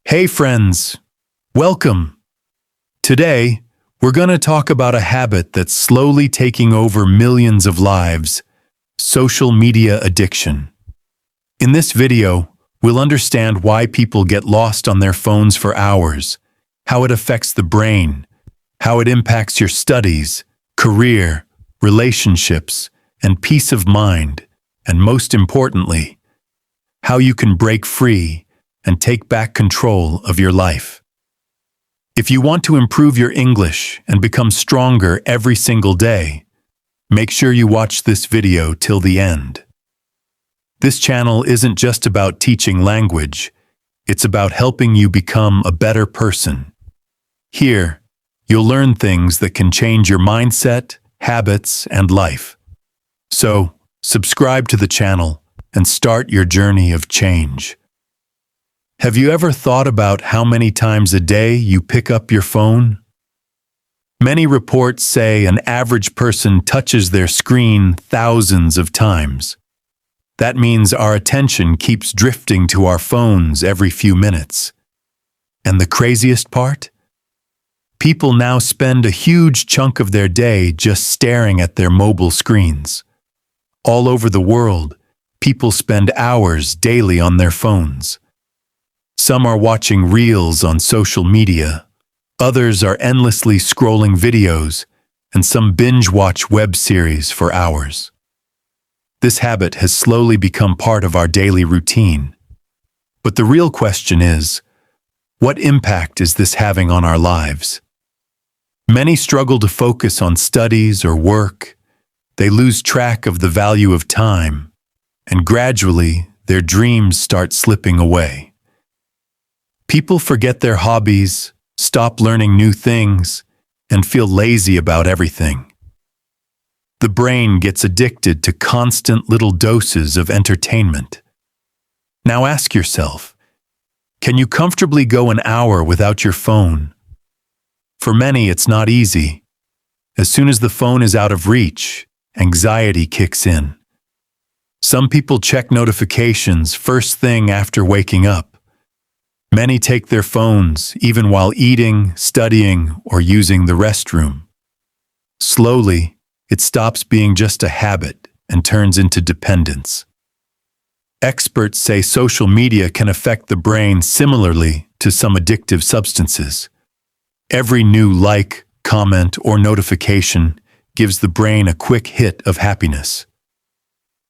Hey friends, welcome. Today, we're going to talk about a habit that's slowly taking over millions of lives, social media addiction. In this video, we'll understand why people get lost on their phones for hours, how it affects the brain, how it impacts your studies, career, relationships, and peace of mind, and most importantly, how you can break free and take back control of your life. If you want to improve your English and become stronger every single day, make sure you watch this video till the end. This channel isn't just about teaching language, it's about helping you become a better person. Here, you'll learn things that can change your mindset, habits, and life. So, subscribe to the channel and start your journey of change. Have you ever thought about how many times a day you pick up your phone? Many reports say an average person touches their screen thousands of times. That means our attention keeps drifting to our phones every few minutes. And the craziest part? People now spend a huge chunk of their day just staring at their mobile screens. All over the world, people spend hours daily on their phones. Some are watching reels on social media, others are endlessly scrolling videos, and some binge-watch web series for hours. This habit has slowly become part of our daily routine. But the real question is, what impact is this having on our lives? Many struggle to focus on studies or work. They lose track of the value of time, and gradually, their dreams start slipping away. People forget their hobbies, stop learning new things, and feel lazy about everything. The brain gets addicted to constant little doses of entertainment. Now ask yourself, can you comfortably go an hour without your phone? For many, it's not easy. As soon as the phone is out of reach, anxiety kicks in. Some people check notifications first thing after waking up. Many take their phones even while eating, studying, or using the restroom. Slowly, it stops being just a habit and turns into dependence. Experts say social media can affect the brain similarly to some addictive substances. Every new like, comment, or notification gives the brain a quick hit of happiness.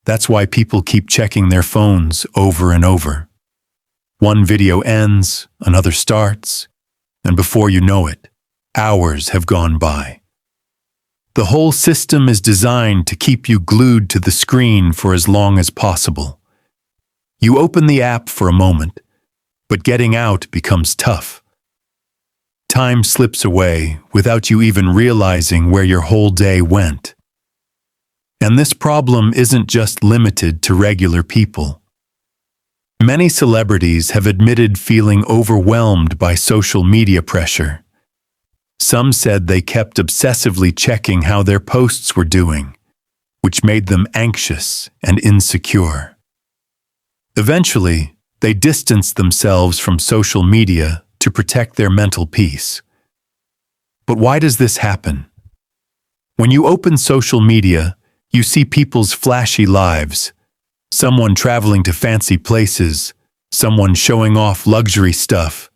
That's why people keep checking their phones over and over. One video ends, another starts, and before you know it, hours have gone by. The whole system is designed to keep you glued to the screen for as long as possible. You open the app for a moment, but getting out becomes tough. Time slips away without you even realizing where your whole day went. And this problem isn't just limited to regular people. Many celebrities have admitted feeling overwhelmed by social media pressure. Some said they kept obsessively checking how their posts were doing, which made them anxious and insecure. Eventually, they distanced themselves from social media to protect their mental peace. But why does this happen? When you open social media, you see people's flashy lives. Someone traveling to fancy places, someone showing off luxury stuff,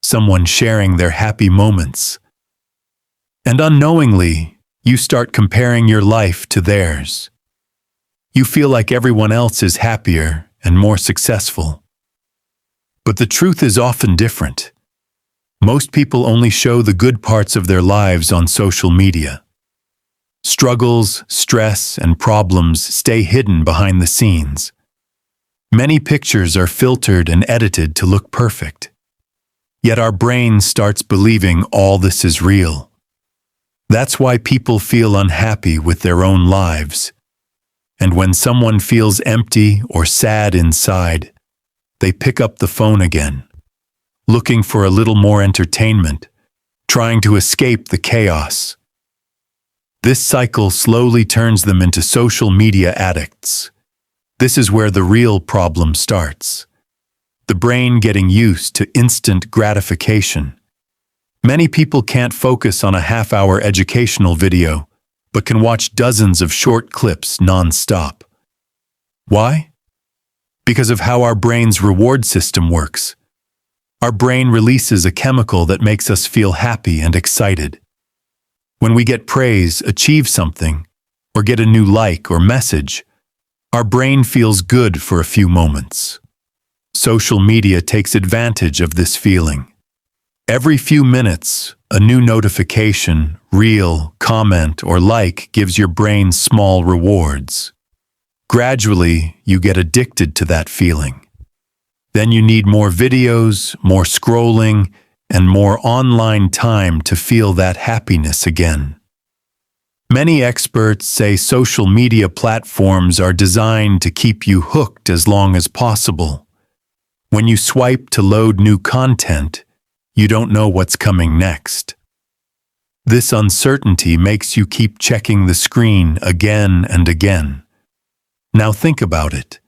someone sharing their happy moments. And unknowingly, you start comparing your life to theirs. You feel like everyone else is happier and more successful. But the truth is often different. Most people only show the good parts of their lives on social media. Struggles, stress, and problems stay hidden behind the scenes. Many pictures are filtered and edited to look perfect. Yet our brain starts believing all this is real. That's why people feel unhappy with their own lives. And when someone feels empty or sad inside, they pick up the phone again, looking for a little more entertainment, trying to escape the chaos. This cycle slowly turns them into social media addicts. This is where the real problem starts. the brain getting used to instant gratification. Many people can't focus on a half-hour educational video, but can watch dozens of short clips non-stop. Why? Because of how our brain's reward system works. Our brain releases a chemical that makes us feel happy and excited. When we get praise, achieve something, or get a new like or message, our brain feels good for a few moments. Social media takes advantage of this feeling. Every few minutes, a new notification, reel, comment, or like gives your brain small rewards. Gradually, you get addicted to that feeling. Then you need more videos, more scrolling, and more online time to feel that happiness again. Many experts say social media platforms are designed to keep you hooked as long as possible. When you swipe to load new content, you don't know what's coming next. This uncertainty makes you keep checking the screen again and again. Now think about it.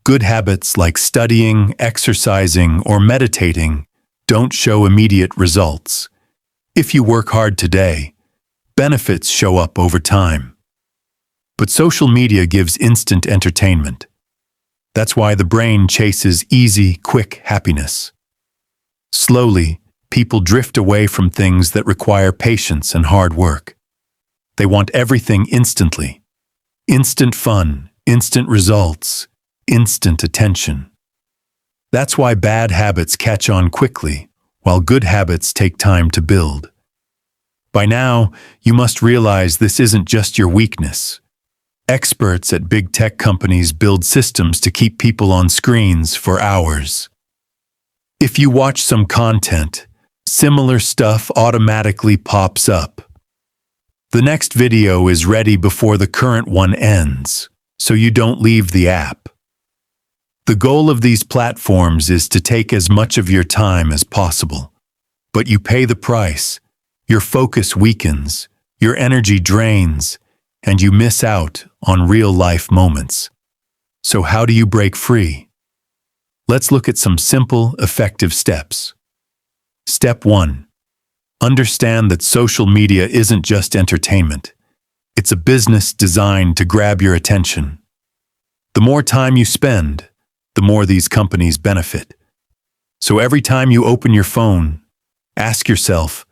Good habits like studying, exercising, or meditating don't show immediate results. If you work hard today, benefits show up over time. But social media gives instant entertainment. That's why the brain chases easy, quick happiness. Slowly, people drift away from things that require patience and hard work. They want everything instantly. Instant fun, instant results, instant attention. That's why bad habits catch on quickly, while good habits take time to build. By now, you must realize this isn't just your weakness. Experts at big tech companies build systems to keep people on screens for hours. If you watch some content, similar stuff automatically pops up. The next video is ready before the current one ends, so you don't leave the app. The goal of these platforms is to take as much of your time as possible. But you pay the price. Your focus weakens, your energy drains, and you miss out on real-life moments. So how do you break free? Let's look at some simple, effective steps. Step 1. Understand that social media isn't just entertainment. It's a business designed to grab your attention. The more time you spend, the more these companies benefit. So every time you open your phone, ask yourself,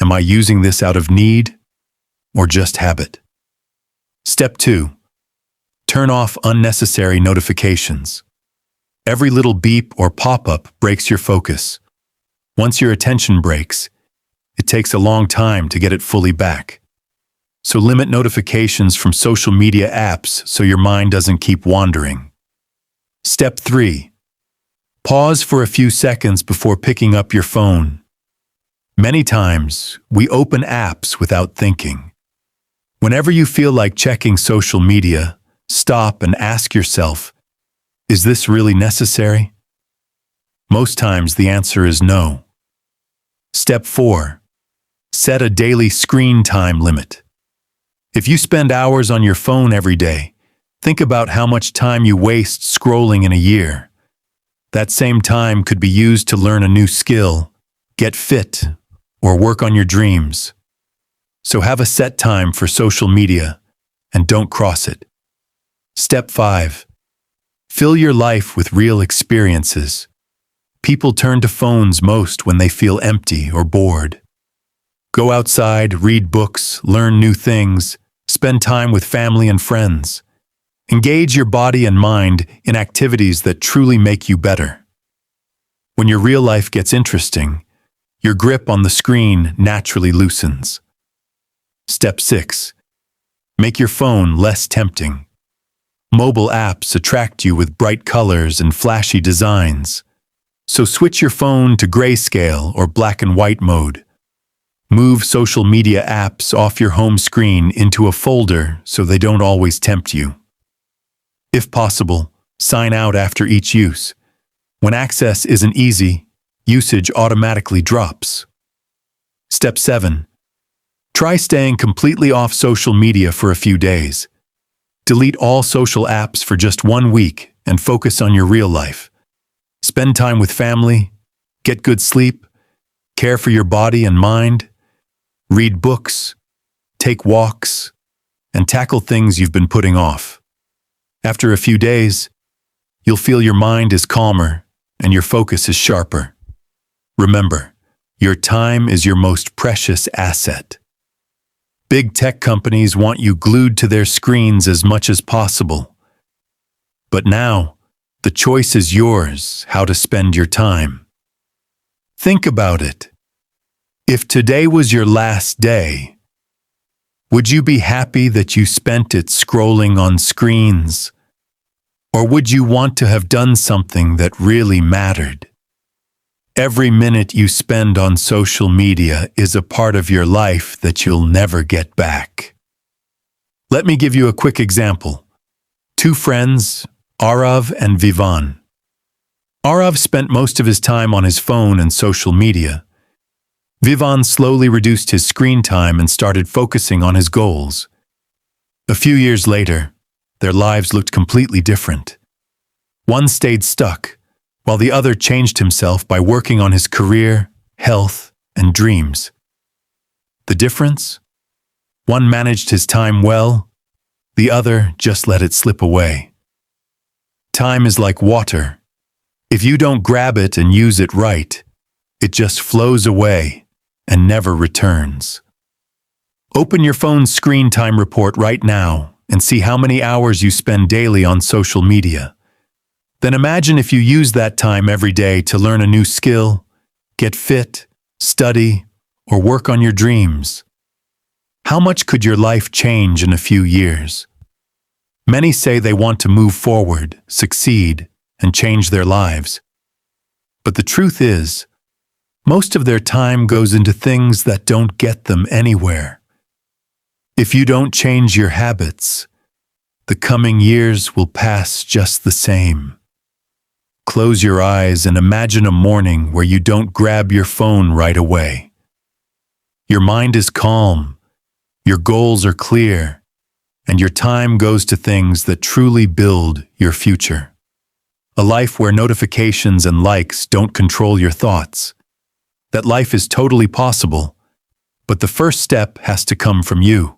am I using this out of need or just habit? Step 2. Turn off unnecessary notifications. Every little beep or pop-up breaks your focus. Once your attention breaks, it takes a long time to get it fully back. So limit notifications from social media apps so your mind doesn't keep wandering. Step 3. Pause for a few seconds before picking up your phone. Many times, we open apps without thinking. Whenever you feel like checking social media, stop and ask yourself, is this really necessary? Most times the answer is no. Step 4. Set a daily screen time limit. If you spend hours on your phone every day, think about how much time you waste scrolling in a year. That same time could be used to learn a new skill, get fit, or work on your dreams. So have a set time for social media and don't cross it. Step 5. Fill your life with real experiences. People turn to phones most when they feel empty or bored. Go outside, read books, learn new things, spend time with family and friends. Engage your body and mind in activities that truly make you better. When your real life gets interesting, your grip on the screen naturally loosens. Step 6. Make your phone less tempting. Mobile apps attract you with bright colors and flashy designs. So switch your phone to grayscale or black and white mode. Move social media apps off your home screen into a folder so they don't always tempt you. If possible, sign out after each use. When access isn't easy, usage automatically drops. Step 7. Try staying completely off social media for a few days. Delete all social apps for just 1 week and focus on your real life. Spend time with family, get good sleep, care for your body and mind, read books, take walks, and tackle things you've been putting off. After a few days, you'll feel your mind is calmer and your focus is sharper. Remember, your time is your most precious asset. Big tech companies want you glued to their screens as much as possible. But now, the choice is yours how to spend your time. Think about it. If today was your last day, would you be happy that you spent it scrolling on screens? Or would you want to have done something that really mattered? Every minute you spend on social media is a part of your life that you'll never get back. Let me give you a quick example. Two friends, Arav and Vivan. Arav spent most of his time on his phone and social media. Vivan slowly reduced his screen time and started focusing on his goals. A few years later, their lives looked completely different. One stayed stuck, while the other changed himself by working on his career, health, and dreams. The difference? One managed his time well, the other just let it slip away. Time is like water. If you don't grab it and use it right, it just flows away and never returns. Open your phone's screen time report right now and see how many hours you spend daily on social media. Then imagine if you use that time every day to learn a new skill, get fit, study, or work on your dreams. How much could your life change in a few years? Many say they want to move forward, succeed, and change their lives. But the truth is, most of their time goes into things that don't get them anywhere. If you don't change your habits, the coming years will pass just the same. Close your eyes and imagine a morning where you don't grab your phone right away. Your mind is calm, your goals are clear, and your time goes to things that truly build your future. A life where notifications and likes don't control your thoughts. That life is totally possible, but the first step has to come from you.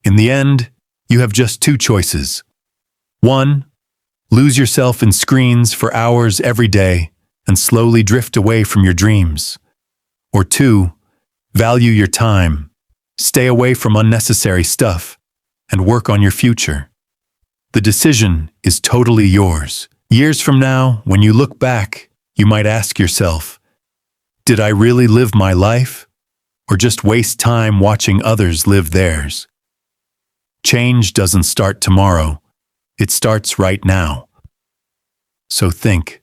In the end, you have just two choices. 1. Lose yourself in screens for hours every day and slowly drift away from your dreams. Or 2. Value your time, stay away from unnecessary stuff, and work on your future. The decision is totally yours. Years from now, when you look back, you might ask yourself, did I really live my life, or just waste time watching others live theirs? Change doesn't start tomorrow. It starts right now. So think,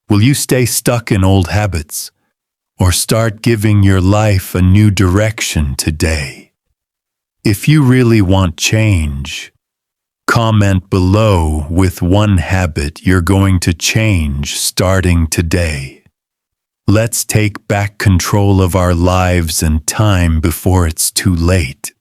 will you stay stuck in old habits, or start giving your life a new direction today? If you really want change, comment below with one habit you're going to change starting today. Let's take back control of our lives and time before it's too late.